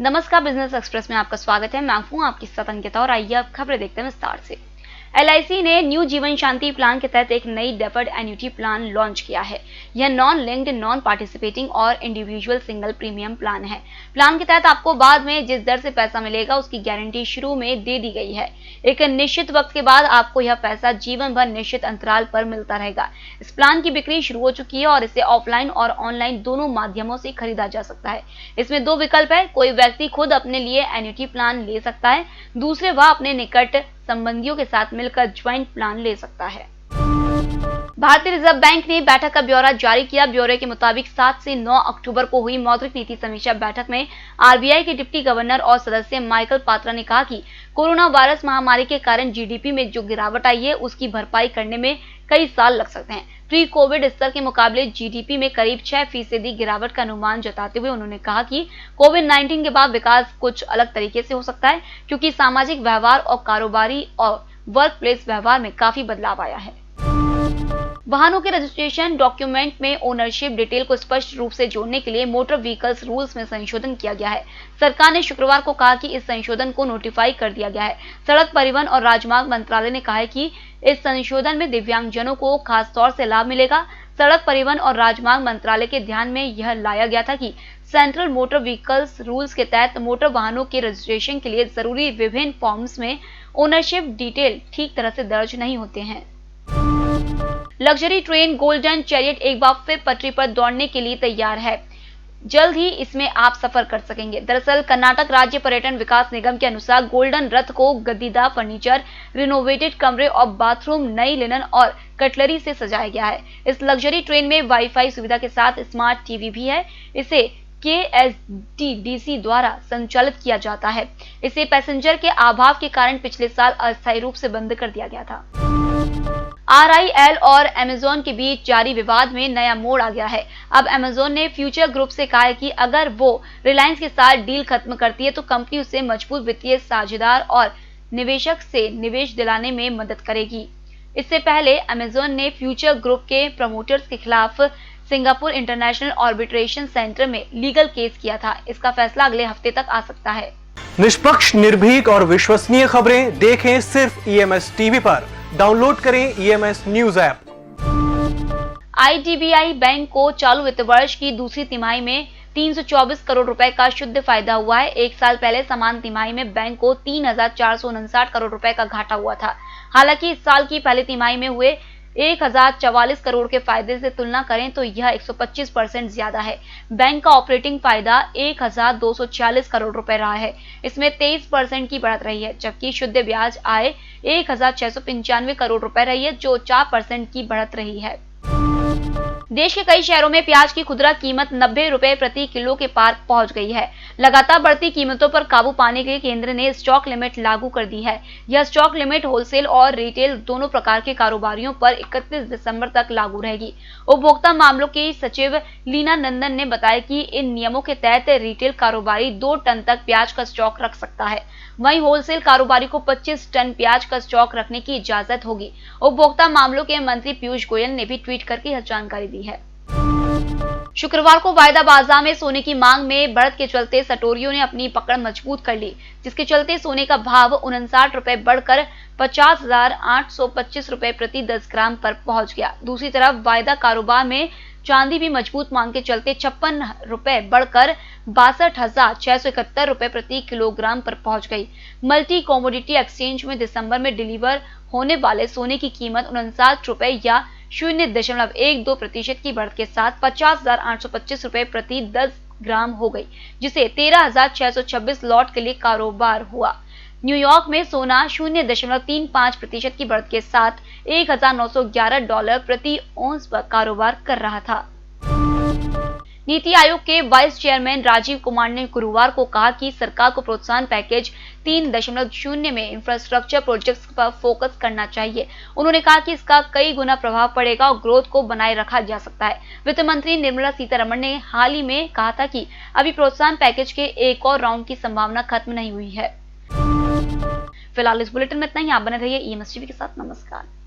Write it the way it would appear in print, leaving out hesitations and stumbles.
नमस्कार, business express में आपका स्वागत है। मैं हूं आपकी साथ अंकिता और आइए अब खबरें देखते हैं विस्तार से। LIC ने न्यू जीवन शांति प्लान के तहत एक नई डेफर्ड एन्युटी प्लान लॉन्च किया है। यह नॉन लिंक्ड, नॉन पार्टिसिपेटिंग और इंडिविजुअल सिंगल प्रीमियम प्लान है। प्लान के तहत आपको बाद में जिस दर से पैसा मिलेगा उसकी गारंटी शुरू में दे दी गई है। एक निश्चित वक्त के बाद आपको यह पैसा जीवन भर निश्चित अंतराल पर मिलता रहेगा। इस प्लान की बिक्री शुरू हो चुकी है और इसे ऑफलाइन और ऑनलाइन दोनों माध्यमों से खरीदा जा सकता है। इसमें दो विकल्प है। कोई व्यक्ति खुद अपने लिए एन्युटी प्लान ले सकता है, दूसरे वह अपने निकट संबंधियों के साथ मिलकर ज्वाइंट प्लान ले सकता है। भारतीय रिजर्व बैंक ने बैठक का ब्यौरा जारी किया। ब्यौरे के मुताबिक 7 से 9 अक्टूबर को हुई मौद्रिक नीति समीक्षा बैठक में RBI के डिप्टी गवर्नर और सदस्य माइकल पात्रा ने कहा कि कोरोना वायरस महामारी के कारण GDP में जो गिरावट आई है उसकी भरपाई करने में कई साल लग सकते हैं। प्री कोविड स्तर के मुकाबले GDP में करीब 6% गिरावट का अनुमान जताते हुए उन्होंने कहा कि कोविड-19 के बाद विकास कुछ अलग तरीके से हो सकता है, क्योंकि सामाजिक व्यवहार और कारोबारी और वर्क प्लेस व्यवहार में काफी बदलाव आया है। वाहनों के रजिस्ट्रेशन डॉक्यूमेंट में ओनरशिप डिटेल को स्पष्ट रूप से जोड़ने के लिए मोटर व्हीकल्स रूल्स में संशोधन किया गया है। सरकार ने शुक्रवार को कहा कि इस संशोधन को नोटिफाई कर दिया गया है। सड़क परिवहन और राजमार्ग मंत्रालय ने कहा है कि इस संशोधन में दिव्यांगजनों को खास तौर से लाभ मिलेगा। सड़क परिवहन और राजमार्ग मंत्रालय के ध्यान में यह लाया गया था कि सेंट्रल मोटर व्हीकल्स रूल्स के तहत मोटर वाहनों के रजिस्ट्रेशन के लिए जरूरी विभिन्न फॉर्म्स में ओनरशिप डिटेल ठीक तरह से दर्ज नहीं होते हैं। लग्जरी ट्रेन गोल्डन चैरियट एक बार फिर पटरी पर दौड़ने के लिए तैयार है। जल्द ही इसमें आप सफर कर सकेंगे। दरअसल कर्नाटक राज्य पर्यटन विकास निगम के अनुसार गोल्डन रथ को गद्दीदार फर्नीचर, रिनोवेटेड कमरे और बाथरूम, नई लिनन और कटलरी से सजाया गया है। इस लग्जरी ट्रेन में वाईफाई सुविधा के साथ स्मार्ट टीवी भी है। इसे KSTDC द्वारा संचालित किया जाता है। इसे पैसेंजर के अभाव के कारण पिछले साल अस्थायी रूप से बंद कर दिया गया था। RIL और Amazon के बीच जारी विवाद में नया मोड़ आ गया है। अब Amazon ने फ्यूचर ग्रुप से कहा है कि अगर वो रिलायंस के साथ डील खत्म करती है तो कंपनी उसे मजबूत वित्तीय साझेदार और निवेशक से निवेश दिलाने में मदद करेगी। इससे पहले Amazon ने फ्यूचर ग्रुप के प्रमोटर्स के खिलाफ सिंगापुर इंटरनेशनल आर्बिट्रेशन सेंटर में लीगल केस किया था। इसका फैसला अगले हफ्ते तक आ सकता है। निष्पक्ष, निर्भीक और विश्वसनीय खबरें देखें सिर्फ EMS टीवी पर। डाउनलोड करें EMS news app. IDBI bank को चालू वित्त वर्ष की दूसरी तिमाही में 324 करोड़ रुपए का शुद्ध फायदा हुआ है। एक साल पहले समान तिमाही में बैंक को 3,459 करोड़ रुपए का घाटा हुआ था। हालांकि इस साल की पहली तिमाही में हुए 1,044 करोड़ के फायदे से तुलना करें तो यह 125% ज्यादा है। बैंक का ऑपरेटिंग फायदा 1,246 करोड़ रुपए रहा है। इसमें 23% की बढ़त रही है, जबकि शुद्ध ब्याज आय 1,695 करोड़ रुपए रही है, जो 4% की बढ़त रही है। देश के कई शहरों में प्याज की खुदरा कीमत 90 रुपए प्रति किलो के पार पहुंच गई है। लगातार बढ़ती कीमतों पर काबू पाने के लिए केंद्र ने स्टॉक लिमिट लागू कर दी है। यह स्टॉक लिमिट होलसेल और रिटेल दोनों प्रकार के कारोबारियों पर 31 दिसंबर तक लागू रहेगी। उपभोक्ता मामलों की सचिव लीना नंदन ने बताया कि इन नियमों के तहत रिटेल कारोबारी 2 टन तक प्याज का स्टॉक रख सकता है, वहीं होलसेल कारोबारी को 25 टन प्याज का स्टॉक रखने की इजाजत होगी। उपभोक्ता मामलों के मंत्री पीयूष गोयल ने भी ट्वीट करके यह जानकारी दी है। शुक्रवार को वायदा बाजार में सोने की मांग में बढ़त के चलते सटोरियों ने अपनी पकड़ मजबूत कर ली, जिसके चलते सोने का भाव 59 रुपए बढ़कर 50,825 रुपए प्रति 10 ग्राम पर पहुंच गया। दूसरी तरफ वायदा कारोबार में चांदी भी मजबूत मांग के चलते 56 रुपए बढ़कर 62,671 रुपए प्रति किलोग्राम पर पहुंच गई। मल्टी कमोडिटी एक्सचेंज में दिसंबर में डिलीवर होने वाले सोने की कीमत 59 रुपए या 0.12% की बढ़त के साथ 50,825 रुपए प्रति 10 ग्राम हो गई, जिसे 13,626 लॉट के लिए कारोबार हुआ। न्यूयॉर्क में सोना 0.35% की बढ़त के साथ $1,911 प्रति औंस पर कारोबार कर रहा था। नीति आयोग के वाइस चेयरमैन राजीव कुमार ने गुरुवार को कहा कि सरकार को प्रोत्साहन पैकेज 3.0 में इंफ्रास्ट्रक्चर प्रोजेक्ट्स पर फोकस करना चाहिए। उन्होंने कहा कि इसका कई गुना प्रभाव पड़ेगा और ग्रोथ को बनाए रखा जा सकता है। वित्त मंत्री निर्मला सीतारमण ने हाल ही में कहा था कि अभी प्रोत्साहन पैकेज के एक और राउंड की संभावना खत्म नहीं हुई है। फिलहाल इस बुलेटिन में इतना ही। आप बने रहिए EMS टीवी के साथ। नमस्कार।